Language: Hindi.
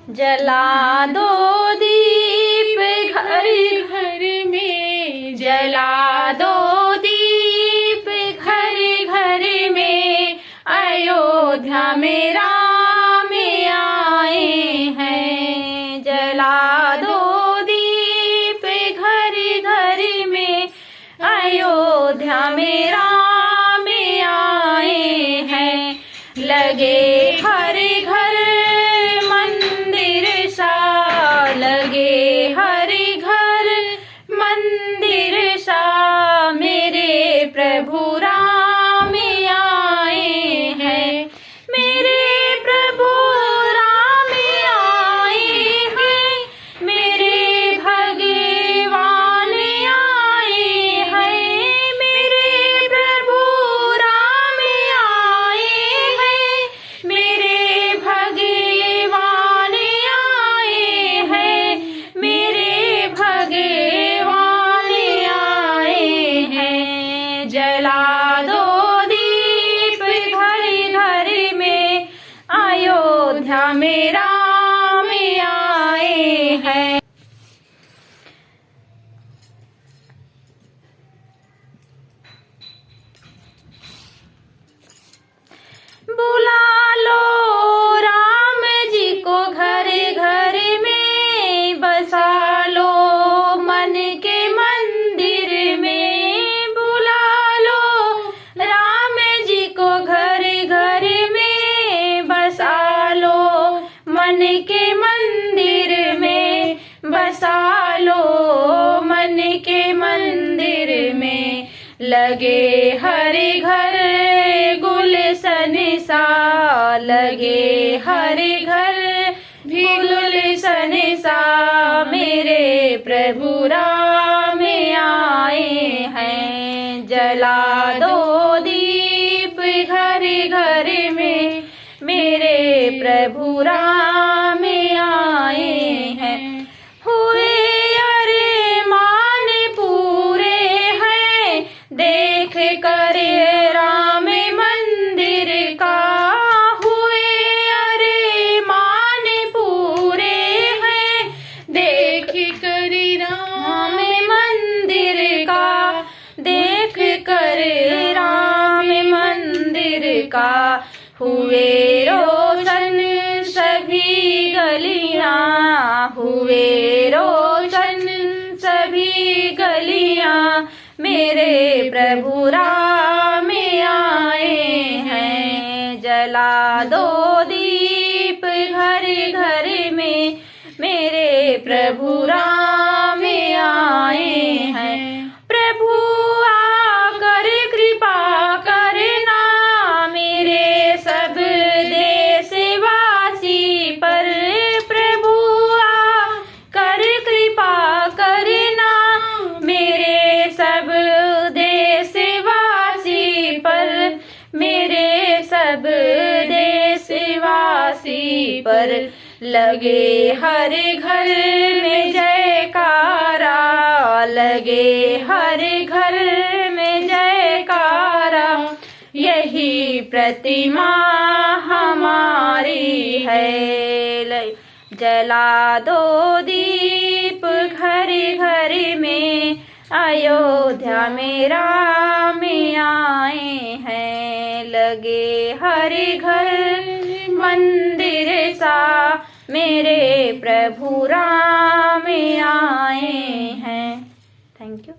जला दो दीप घर घर में, जला दो दीप घर घर में, अयोध्या में राम आए हैं। जला दो दीप घर घर में, अयोध्या में राम आए हैं। लगे हर घर मंदिर सा, लगे हर घर मंदिर सा, मेरे प्रभु राम आए हैं। मेरे प्रभु राम आए हैं, मेरे भगवान आए हैं। मेरे प्रभु राम आए हैं, मेरे भगवान आए हैं। मेरे भगवान आए हैं। जला दो दीप घर घर में, अयोध्या में राम आए हैं। बुला लो राम जी को घर घर में, बसा लो मन के मंदिर में। बुला लो राम जी को घर घर में, बसा लो मन के मंदिर में। बसा लो मन के मंदिर में। लगे हर घर गुलशन सा, लगे हर घर गुलशन सा, मेरे प्रभु राम आए हैं। जला दो दीप घर घर में, मेरे प्रभु राम आए हैं। हुए अरमान पूरे हैं, देख कर राम मंदिर का। हुए अरमान पूरे हैं, देख कर राम मंदिर का। देख कर राम मंदिर का। हुए रोशन सभी गलियां, हुए रोशन सभी गलियां, मेरे प्रभु राम आए हैं। जला दो दीप घर घर में, मेरे प्रभु राम आए हैं। प्रभु आकर कृपा करना, मेरे सब देशवासी पर। प्रभु आकर कृपा करना, मेरे सब देशवासी पर। मेरे सब देशवासी पर। लगे हर घर में जयकारा, लगे हर घर में जयकारा, यही प्रतिमा हमारी है। जला दो दीप घर घर में, अयोध्या में राम आए हैं। लगे हर घर मंदिर सा, मेरे प्रभु राम आए हैं। Thank you.